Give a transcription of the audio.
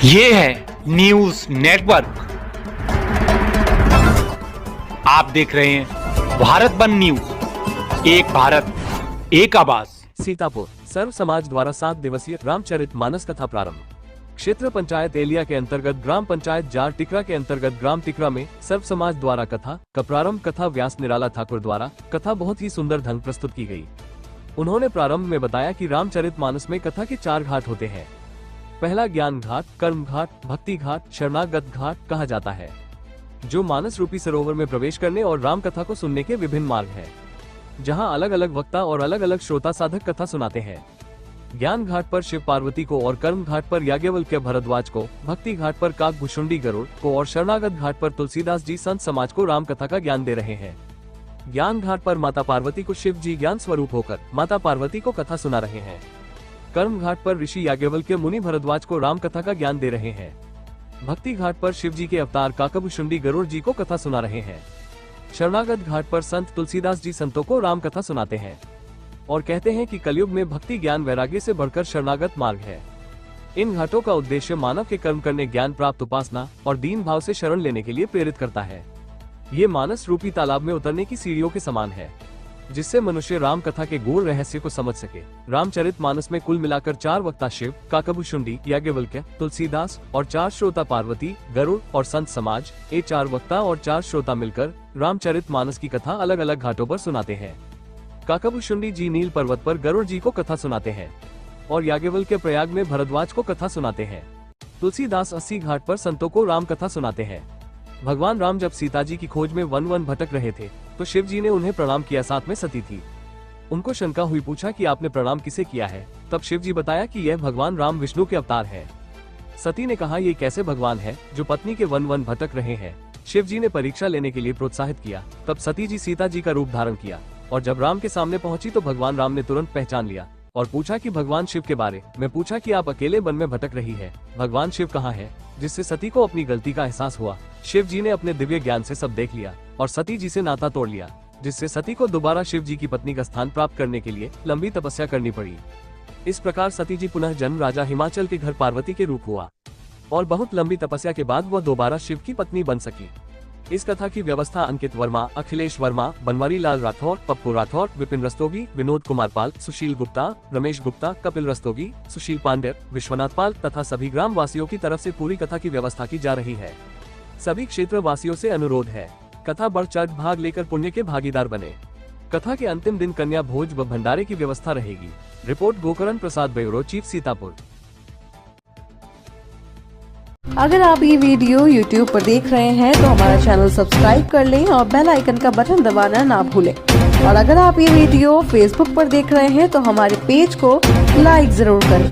ये है news network. आप देख रहे हैं भारत वन न्यूज, एक भारत एक आवाज। सीतापुर सर्व समाज द्वारा 7 दिवसीय रामचरितमानस कथा प्रारंभ। क्षेत्र पंचायत एलिया के अंतर्गत ग्राम पंचायत जार टिकरा के अंतर्गत ग्राम टिकरा में सर्व समाज द्वारा कथा का प्रारंभ कथा व्यास निराला ठाकुर द्वारा कथा बहुत ही सुंदर ढंग प्रस्तुत की गई। उन्होंने प्रारंभ में बताया कि रामचरितमानस में कथा के 4 घाट होते हैं। पहला ज्ञान घाट, कर्म घाट, भक्ति घाट, शरणागत घाट कहा जाता है, जो मानस रूपी सरोवर में प्रवेश करने और राम कथा को सुनने के विभिन्न मार्ग हैं, जहां अलग अलग वक्ता और अलग अलग श्रोता साधक कथा सुनाते हैं। ज्ञान घाट पर शिव पार्वती को और कर्म घाट पर याज्ञवल्क्य भरद्वाज को, भक्ति घाट पर काकभुशुंडी गरुड़ को और शरणागत घाट पर तुलसीदास जी संत समाज को राम कथा का ज्ञान दे रहे हैं। ज्ञान घाट पर माता पार्वती को शिव जी ज्ञान स्वरूप होकर माता पार्वती को कथा सुना रहे हैं। कर्म घाट पर ऋषि याज्ञवल्क्य मुनि भरद्वाज को राम कथा का ज्ञान दे रहे हैं। भक्ति घाट पर शिव जी के अवतार काकभुशुंडी गरुड़ जी को कथा सुना रहे हैं। शरणागत घाट पर संत तुलसीदास जी संतों को राम कथा सुनाते हैं और कहते हैं कि कलयुग में भक्ति ज्ञान वैराग्य से बढ़कर शरणागत मार्ग है। इन घाटों का उद्देश्य मानव के कर्म करने, ज्ञान प्राप्त, उपासना और दीन भाव से शरण लेने के लिए प्रेरित करता है। ये मानस रूपी तालाब में उतरने की सीढ़ियों के समान है, जिससे मनुष्य राम कथा के गूढ़ रहस्य को समझ सके। रामचरितमानस में कुल मिलाकर 4 वक्ता शिव, काकभुशुंडी, याज्ञवल्क्य, तुलसीदास और 4 श्रोता पार्वती, गरुड़ और संत समाज। ये 4 वक्ता और 4 श्रोता मिलकर रामचरितमानस की कथा अलग अलग घाटों पर सुनाते हैं। काकभुशुंडी जी नील पर्वत पर गरुड़ जी को कथा सुनाते हैं और याज्ञवल्क्य प्रयाग में भरद्वाज को कथा सुनाते हैं। तुलसीदास 80 घाट पर संतों को राम कथा सुनाते हैं। भगवान राम जब सीता जी की खोज में वन भटक रहे थे तो शिव जी ने उन्हें प्रणाम किया, साथ में सती थी। उनको शंका हुई, पूछा कि आपने प्रणाम किसे किया है? तब शिव जी बताया कि यह भगवान राम विष्णु के अवतार है। सती ने कहा, ये कैसे भगवान है जो पत्नी के वन भटक रहे हैं? शिव जी ने परीक्षा लेने के लिए प्रोत्साहित किया। तब सती जी सीता जी का रूप धारण किया और जब राम के सामने पहुंची तो भगवान राम ने तुरंत पहचान लिया और पूछा कि भगवान शिव के बारे में पूछा कि आप अकेले वन में भटक रही है, भगवान शिव कहाँ है? जिससे सती को अपनी गलती का एहसास हुआ। शिव जी ने अपने दिव्य ज्ञान से सब देख लिया और सती जी से नाता तोड़ लिया, जिससे सती को दोबारा शिव जी की पत्नी का स्थान प्राप्त करने के लिए लंबी तपस्या करनी पड़ी। इस प्रकार सती जी पुनः जन्म राजा हिमाचल के घर पार्वती के रूप हुआ और बहुत लंबी तपस्या के बाद वह दोबारा शिव की पत्नी बन सकी। इस कथा की व्यवस्था अंकित वर्मा, अखिलेश वर्मा, बनवारी लाल राठौर, पप्पू राठौर, विपिन रस्तोगी, विनोद कुमार पाल, सुशील गुप्ता, रमेश गुप्ता, कपिल रस्तोगी, सुशील पांडे, विश्वनाथ पाल तथा सभी ग्राम वासियों की तरफ से पूरी कथा की व्यवस्था की जा रही है। सभी क्षेत्र वासियों से अनुरोध है, कथा बढ़ चढ़ भाग लेकर पुण्य के भागीदार बने। कथा के अंतिम दिन कन्या भोज व भंडारे की व्यवस्था रहेगी। रिपोर्ट गोकरण प्रसाद, ब्यूरो चीफ, सीतापुर। अगर आप ये वीडियो YouTube पर देख रहे हैं तो हमारा चैनल सब्सक्राइब कर लें और बेल आइकन का बटन दबाना ना भूलें। और अगर आप ये वीडियो Facebook पर देख रहे हैं तो हमारे पेज को लाइक जरूर करें।